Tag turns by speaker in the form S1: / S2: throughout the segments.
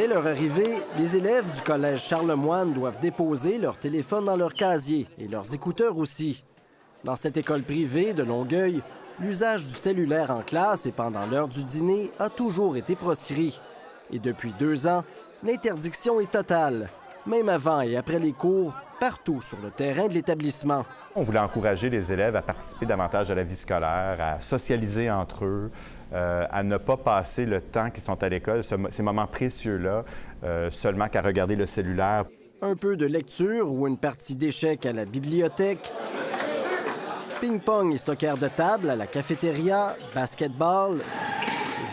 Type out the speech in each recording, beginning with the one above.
S1: Dès leur arrivée, les élèves du collège Charlemagne doivent déposer leur téléphone dans leur casier et leurs écouteurs aussi. Dans cette école privée de Longueuil, l'usage du cellulaire en classe et pendant l'heure du dîner a toujours été proscrit. Et depuis 2 ans, l'interdiction est totale, même avant et après les cours, partout sur le terrain de l'établissement.
S2: On voulait encourager les élèves à participer davantage à la vie scolaire, à socialiser entre eux, à ne pas passer le temps qu'ils sont à l'école, ces moments précieux-là, seulement qu'à regarder le cellulaire.
S1: Un peu de lecture ou une partie d'échecs à la bibliothèque, ping-pong et soccer de table à la cafétéria, basketball,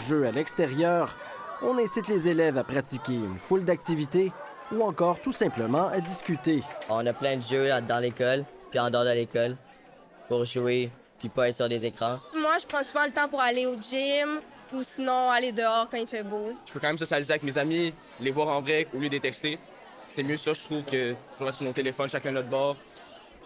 S1: jeux à l'extérieur. On incite les élèves à pratiquer une foule d'activités ou encore tout simplement à discuter.
S3: On a plein de jeux là, dans l'école, puis en dehors de l'école, pour jouer, puis pas être sur des écrans.
S4: Moi, je prends souvent le temps pour aller au gym ou sinon aller dehors quand il fait beau.
S5: Je peux quand même socialiser avec mes amis, les voir en vrai au lieu de les texter. C'est mieux ça, je trouve, que toujours être sur nos téléphones, chacun de notre bord,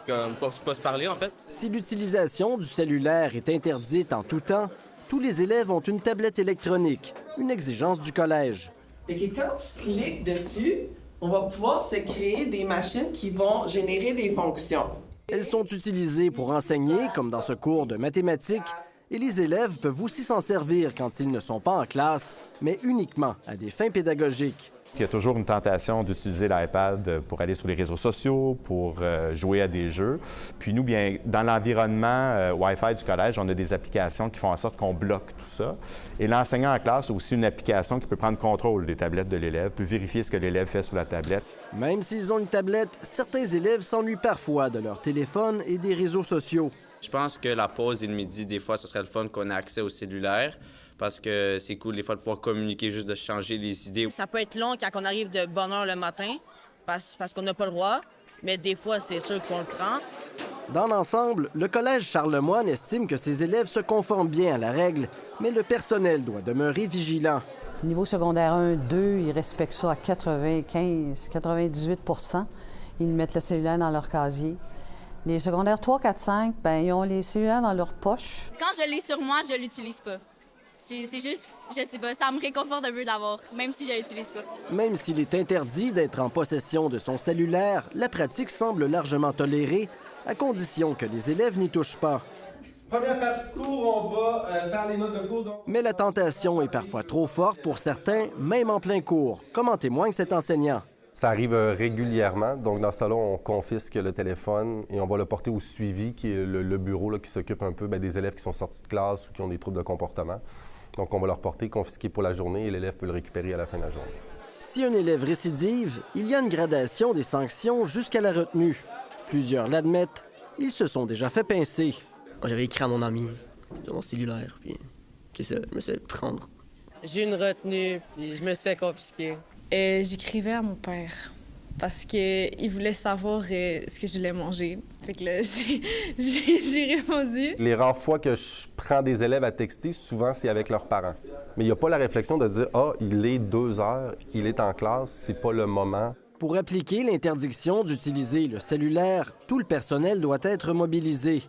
S5: comme pas se parler, en fait.
S1: Si l'utilisation du cellulaire est interdite en tout temps, tous les élèves ont une tablette électronique, une exigence du collège.
S6: Et que quand tu cliques dessus, on va pouvoir se créer des machines qui vont générer des fonctions.
S1: Elles sont utilisées pour enseigner, comme dans ce cours de mathématiques, et les élèves peuvent aussi s'en servir quand ils ne sont pas en classe, mais uniquement à des fins pédagogiques.
S2: Il y a toujours une tentation d'utiliser l'iPad pour aller sur les réseaux sociaux, pour jouer à des jeux. Puis nous, bien, dans l'environnement Wi-Fi du collège, on a des applications qui font en sorte qu'on bloque tout ça. Et l'enseignant en classe a aussi une application qui peut prendre contrôle des tablettes de l'élève, peut vérifier ce que l'élève fait sur la tablette.
S1: Même s'ils ont une tablette, certains élèves s'ennuient parfois de leur téléphone et des réseaux sociaux.
S7: Je pense que la pause et le midi, des fois, ce serait le fun qu'on ait accès au cellulaire. Parce que c'est cool des fois de pouvoir communiquer, juste de changer les idées.
S8: Ça peut être long quand on arrive de bonne heure le matin, parce qu'on n'a pas le droit, mais des fois, c'est sûr qu'on le prend.
S1: Dans l'ensemble, le collège Charlemagne estime que ses élèves se conforment bien à la règle, mais le personnel doit demeurer vigilant.
S9: Niveau secondaire 1, 2, ils respectent ça à 95-98 %. Ils mettent le cellulaire dans leur casier. Les secondaires 3, 4, 5, bien, ils ont les cellulaires dans leur poche.
S4: Quand je l'ai sur moi, je l'utilise pas. C'est juste, je sais pas, ça me réconforte un peu d'avoir, même si je l'utilise pas.
S1: Même s'il est interdit d'être en possession de son cellulaire, la pratique semble largement tolérée, à condition que les élèves n'y touchent pas.
S10: Première partie de cours, on va faire les notes de cours.
S1: Mais la tentation est parfois trop forte pour certains, même en plein cours, comme en témoigne cet enseignant.
S11: Ça arrive régulièrement. Donc, dans ce cas-là, on confisque le téléphone et on va le porter au suivi, qui est le bureau là, qui s'occupe un peu des élèves qui sont sortis de classe ou qui ont des troubles de comportement. Donc, on va le reporter, confisquer pour la journée et l'élève peut le récupérer à la fin de la journée.
S1: Si un élève récidive, il y a une gradation des sanctions jusqu'à la retenue. Plusieurs l'admettent, ils se sont déjà fait pincer.
S3: J'avais écrit à mon ami de mon cellulaire, puis c'est ça, je me suis fait prendre.
S8: J'ai une retenue, puis je me suis fait confisquer.
S4: J'écrivais à mon père parce qu'il voulait savoir ce que je voulais manger. Fait que là, j'ai répondu.
S11: Les rares fois que je prends des élèves à texter, souvent, c'est avec leurs parents. Mais il n'y a pas la réflexion de dire « Ah, il est 2 heures, il est en classe, c'est pas le moment ».
S1: Pour appliquer l'interdiction d'utiliser le cellulaire, tout le personnel doit être mobilisé.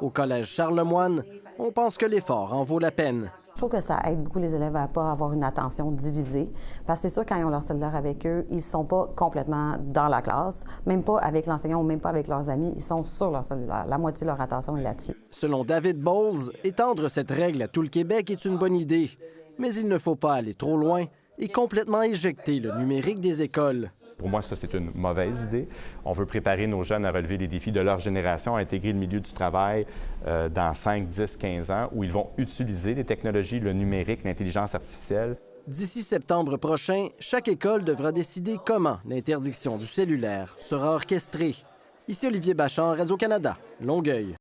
S1: Au collège Charlemagne, on pense que l'effort en vaut la peine.
S9: Je trouve que ça aide beaucoup les élèves à ne pas avoir une attention divisée. Parce que c'est sûr, quand ils ont leur cellulaire avec eux, ils ne sont pas complètement dans la classe, même pas avec l'enseignant ou même pas avec leurs amis. Ils sont sur leur cellulaire. La moitié de leur attention est là-dessus.
S1: Selon David Bowles, étendre cette règle à tout le Québec est une bonne idée. Mais il ne faut pas aller trop loin et complètement éjecter le numérique des écoles.
S2: Pour moi, ça, c'est une mauvaise idée. On veut préparer nos jeunes à relever les défis de leur génération, à intégrer le milieu du travail dans 5, 10, 15 ans, où ils vont utiliser les technologies, le numérique, l'intelligence artificielle.
S1: D'ici septembre prochain, chaque école devra décider comment l'interdiction du cellulaire sera orchestrée. Ici Olivier Bachand, Radio-Canada, Longueuil.